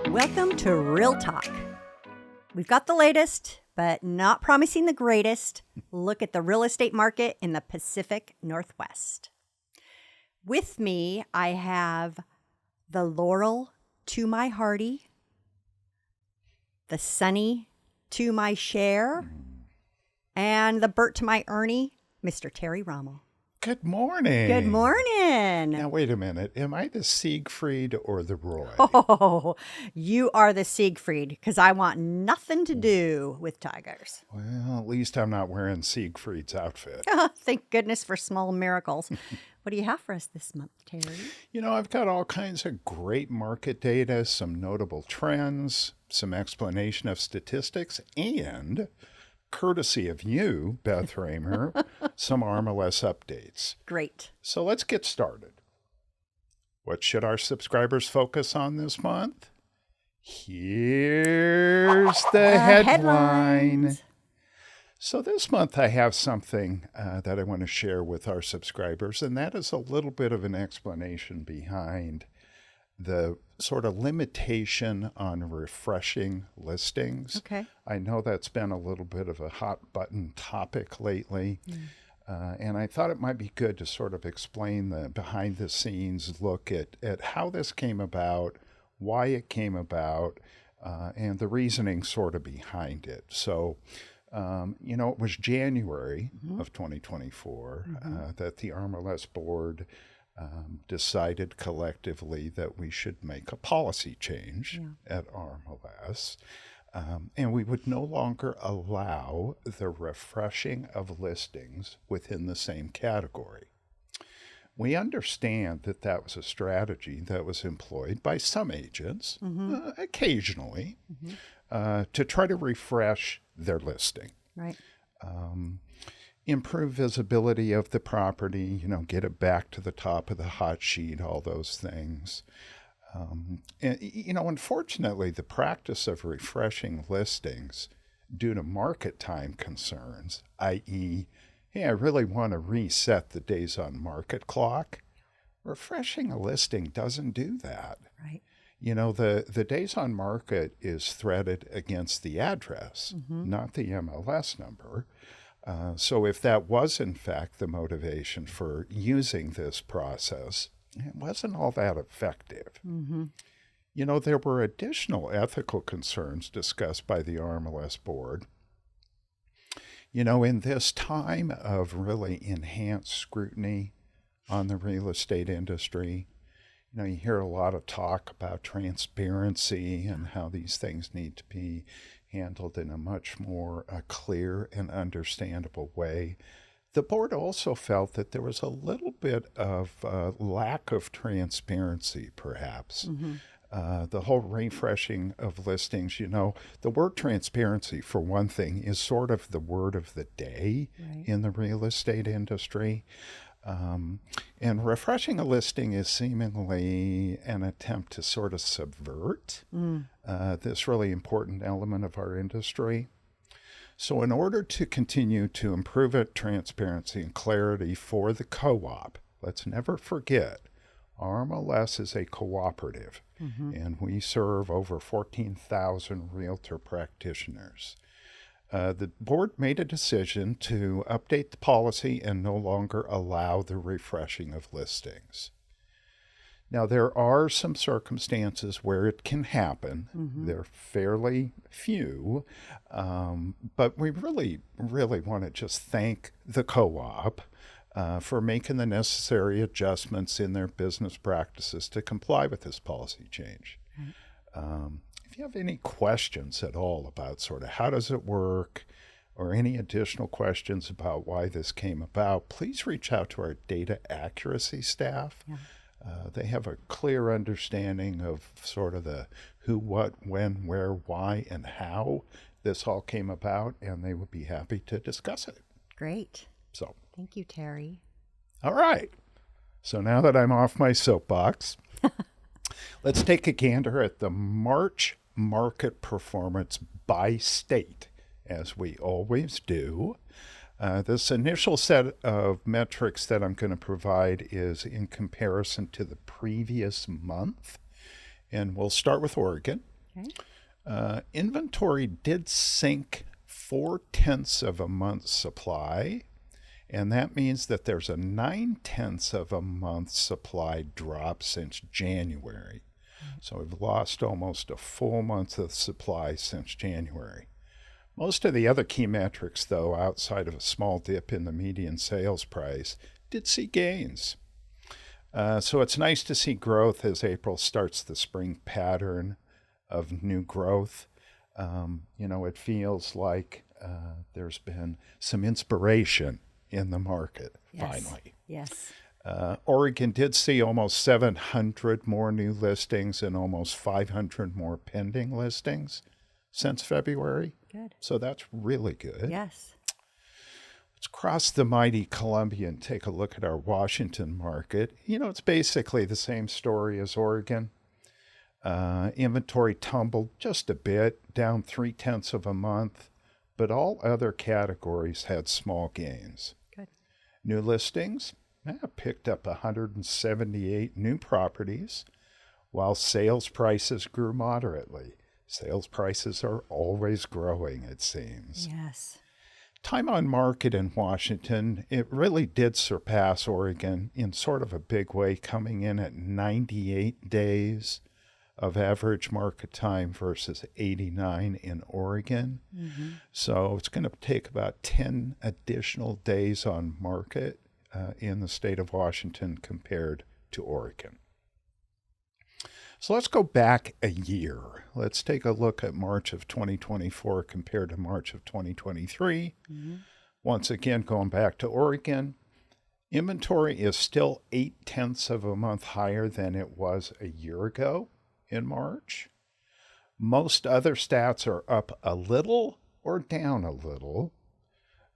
Welcome to Real Talk. We've got the latest, but not promising the greatest, look at the real estate market in the Pacific Northwest. With me, I have the Laurel to my Hardy, the Sunny to my Cher, and the Bert to my Ernie, Mr. Terry Rommel. Good morning. Good morning. Now, wait a minute. Am I the Siegfried or the Roy? Oh, you are the Siegfried, because I want nothing to do with tigers. Well, at least I'm not wearing Siegfried's outfit. Thank goodness for small miracles. What do you have for us this month, Terry? You know, I've got all kinds of great market data, some notable trends, some explanation of statistics, and courtesy of you, Beth Raymer, some RMLS updates. Great. So let's get started. What should our subscribers focus on this month? Here's the headline. Headlines. So this month I have something that I want to share with our subscribers, and that is a little bit of an explanation behind the sort of limitation on refreshing listings. Okay. I know that's been a little bit of a hot button topic lately, and I thought it might be good to sort of explain the behind the scenes look at how this came about, why it came about, and the reasoning sort of behind it. So, you know, it was January of 2024 that the RMLS board decided collectively that we should make a policy change at RMLS, and we would no longer allow the refreshing of listings within the same category. We understand that that was a strategy that was employed by some agents, occasionally, to try to refresh their listing. Right. Improve visibility of the property, you know, get it back to the top of the hot sheet, all those things. And, you know, unfortunately, the practice of refreshing listings due to market time concerns, i.e., hey, I really want to reset the days on market clock, refreshing a listing doesn't do that. Right. You know, the days on market is threaded against the address, not the MLS number. So if that was, in fact, the motivation for using this process, it wasn't all that effective. You know, there were additional ethical concerns discussed by the RMLS board. You know, in this time of really enhanced scrutiny on the real estate industry, you know, you hear a lot of talk about transparency and how these things need to be handled in a much more clear and understandable way. The board also felt that there was a little bit of lack of transparency, perhaps. The whole refreshing of listings, you know, the word transparency, for one thing, is sort of the word of the day in the real estate industry. And refreshing a listing is seemingly an attempt to sort of subvert this really important element of our industry. So in order to continue to improve transparency and clarity for the co-op, let's never forget, RMLS is a cooperative, and we serve over 14,000 realtor practitioners. The board made a decision to update the policy and no longer allow the refreshing of listings. Now, there are some circumstances where it can happen. They're fairly few, but we really want to just thank the co-op for making the necessary adjustments in their business practices to comply with this policy change. If you have any questions at all about sort of how does it work, or any additional questions about why this came about, please reach out to our data accuracy staff. They have a clear understanding of sort of the who, what, when, where, why, and how this all came about, and they would be happy to discuss it. Great. So, thank you, Terry. All right. So now that I'm off my soapbox, let's take a gander at the March market performance by state, as we always do. This initial set of metrics that I'm going to provide is in comparison to the previous month. And we'll start with Oregon. Okay. Inventory did sink 0.4 of a month's supply, and that means that there's a 0.9 of a month's supply drop since January. So we've lost almost a full month of supply since January. Most of the other key metrics, though, outside of a small dip in the median sales price, did see gains. So it's nice to see growth as April starts the spring pattern of new growth. It feels like there's been some inspiration in the market, finally. Yes. Oregon did see almost 700 more new listings and almost 500 more pending listings since February. Good. So that's really good. Yes. Let's cross the mighty Columbia and take a look at our Washington market. It's basically the same story as Oregon. Inventory tumbled just a bit, down 0.3 of a month, but all other categories had small gains. Good. New listings picked up 178 new properties, while sales prices grew moderately. Sales prices are always growing, it seems. Yes. Time on market in Washington, it really did surpass Oregon in sort of a big way, coming in at 98 days of average market time versus 89 in Oregon. Mm-hmm. So it's going to take about 10 additional days on market in the state of Washington compared to Oregon. So let's go back a year. Let's take a look at March of 2024 compared to March of 2023. Mm-hmm. Once again, going back to Oregon, inventory is still 0.8 of a month higher than it was a year ago in March. Most other stats are up a little or down a little,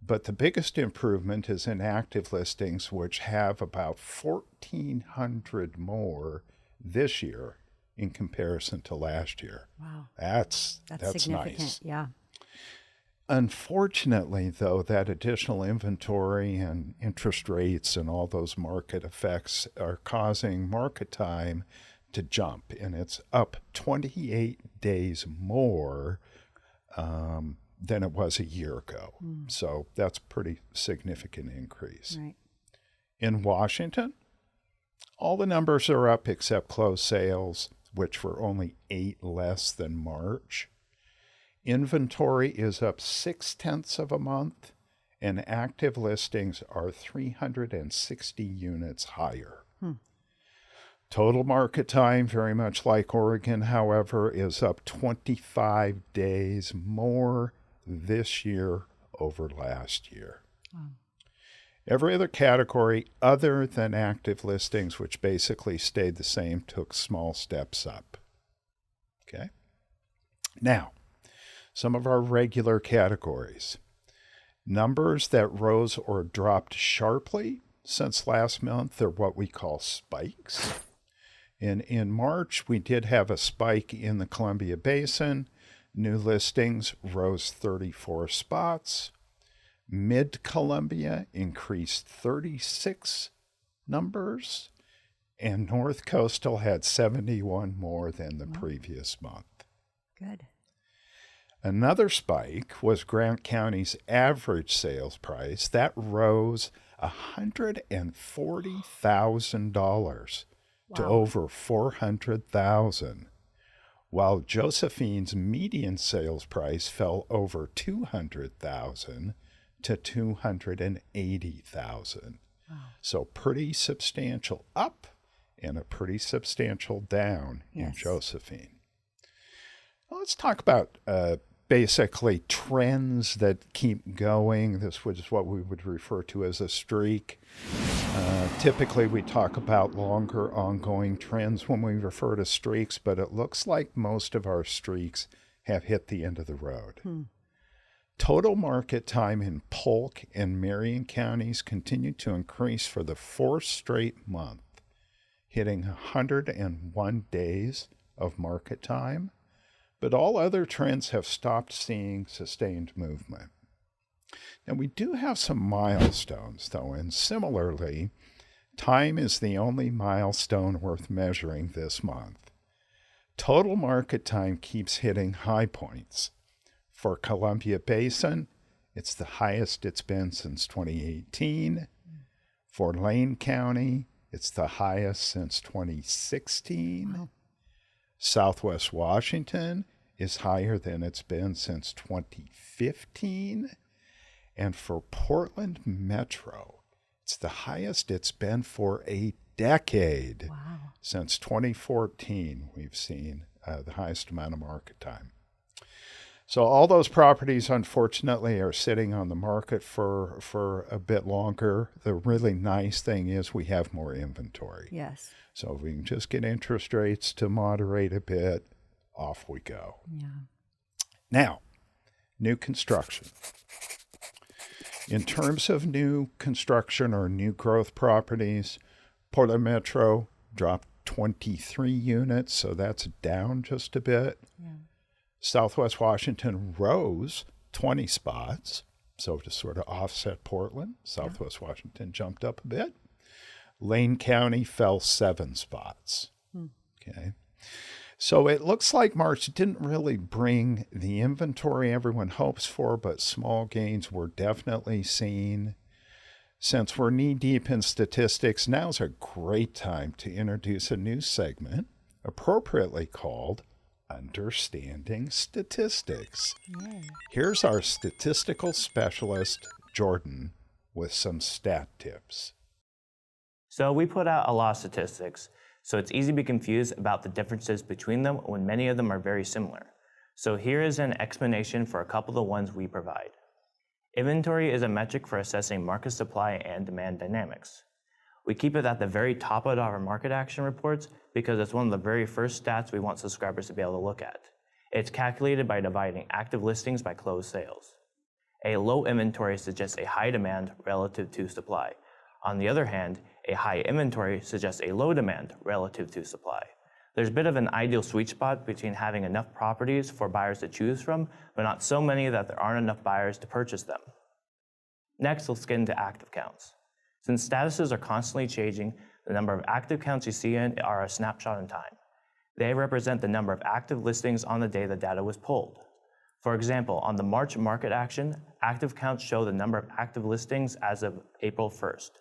but the biggest improvement is in active listings, which have about 1,400 more this year in comparison to last year. Wow. That's significant. Nice. Yeah. Unfortunately, though, that additional inventory and interest rates and all those market effects are causing market time to jump, and it's up 28 days more than it was a year ago. So that's a pretty significant increase. Right. In Washington, all the numbers are up except closed sales, which were only 8 less than March. Inventory is up 0.6 of a month, and active listings are 360 units higher. Total market time, very much like Oregon, however, is up 25 days more this year over last year. Wow. Every other category other than active listings, which basically stayed the same, took small steps up. Okay? Now, some of our regular categories. Numbers that rose or dropped sharply since last month are what we call spikes. In March, we did have a spike in the Columbia Basin. New listings rose 34 spots. Mid-Columbia increased 36 numbers, and North Coastal had 71 more than the previous month. Good. Another spike was Grant County's average sales price. That rose $140,000 to over $400,000, while Josephine's median sales price fell over $200,000 to $280,000. Wow. So pretty substantial up and a pretty substantial down in Josephine. Well, let's talk about basically trends that keep going. This is what we would refer to as a streak. Typically, we talk about longer ongoing trends when we refer to streaks, but it looks like most of our streaks have hit the end of the road. Total market time in Polk and Marion counties continued to increase for the 4th straight month, hitting 101 days of market time, but all other trends have stopped seeing sustained movement. And we do have some milestones, though, and similarly, time is the only milestone worth measuring this month. Total market time keeps hitting high points. For Columbia Basin, it's the highest it's been since 2018. For Lane County, it's the highest since 2016. Wow. Southwest Washington is higher than it's been since 2015. And for Portland Metro, it's the highest it's been for a decade. Wow. Since 2014, we've seen the highest amount of market time. So all those properties, unfortunately, are sitting on the market for a bit longer. The really nice thing is we have more inventory. Yes. So if we can just get interest rates to moderate a bit, off we go. Yeah. Now, new construction. In terms of new construction or new growth properties, Portland Metro dropped 23 units, so that's down just a bit. Yeah. Southwest Washington rose 20 spots, so to sort of offset Portland, Southwest Washington jumped up a bit. Lane County fell 7 spots. Okay. So it looks like March didn't really bring the inventory everyone hopes for, but small gains were definitely seen. Since we're knee-deep in statistics, now's a great time to introduce a new segment, appropriately called Understanding Statistics. Yeah. Here's our statistical specialist, Jordan, with some stat tips. So we put out a lot of statistics, so it's easy to be confused about the differences between them when many of them are very similar. So here is an explanation for a couple of the ones we provide. Inventory is a metric for assessing market supply and demand dynamics. We keep it at the very top of our market action reports because it's one of the very first stats we want subscribers to be able to look at. It's calculated by dividing active listings by closed sales. A low inventory suggests a high demand relative to supply. On the other hand, a high inventory suggests a low demand relative to supply. There's a bit of an ideal sweet spot between having enough properties for buyers to choose from, but not so many that there aren't enough buyers to purchase them. Next, let's get into active counts. Since statuses are constantly changing, the number of active counts you see in are a snapshot in time. They represent the number of active listings on the day the data was pulled. For example, on the March market action, active counts show the number of active listings as of April 1st.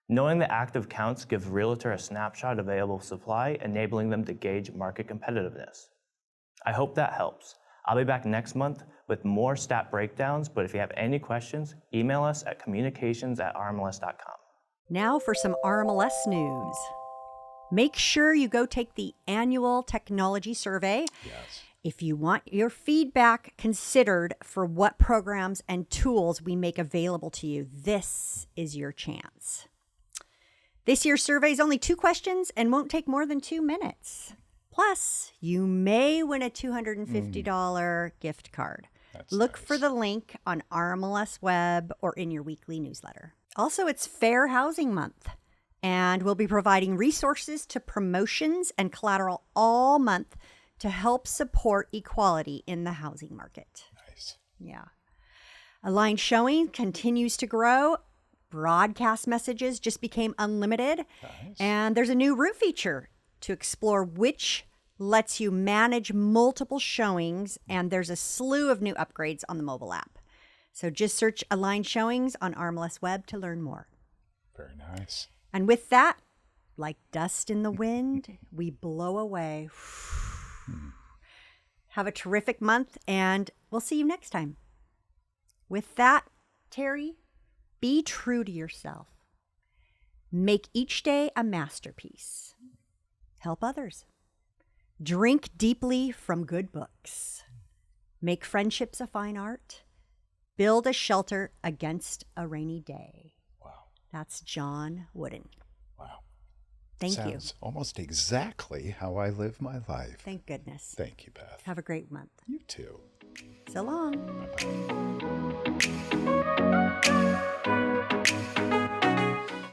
Knowing the active counts gives realtor a snapshot of available supply, enabling them to gauge market competitiveness. I hope that helps. I'll be back next month with more stat breakdowns, but if you have any questions, email us at communications@rmls.com. Now for some RMLS news. Make sure you go take the annual technology survey. Yes. If you want your feedback considered for what programs and tools we make available to you, this is your chance. This year's survey is only 2 questions and won't take more than 2 minutes. Plus, you may win a $250 gift card. Look nice. for the link on RMLS Web or in your weekly newsletter. Also, it's Fair Housing Month, and we'll be providing resources to promotions and collateral all month to help support equality in the housing market. Nice. Yeah. Aligned Showing continues to grow. Broadcast messages just became unlimited. Nice. And there's a new route feature to explore which lets you manage multiple showings, and there's a slew of new upgrades on the mobile app. So just search Aligned Showings on RMLS Web to learn more. Very nice. And with that, like dust in the wind, we blow away. Have a terrific month, and we'll see you next time. With that, Terry, be true to yourself. Make each day a masterpiece. Help others. Drink deeply from good books. Make friendships a fine art. Build a shelter against a rainy day. Wow. That's John Wooden. Wow. Thank you. Sounds almost exactly how I live my life. Thank goodness. Thank you, Beth. Have a great month. You too. So long. Bye-bye.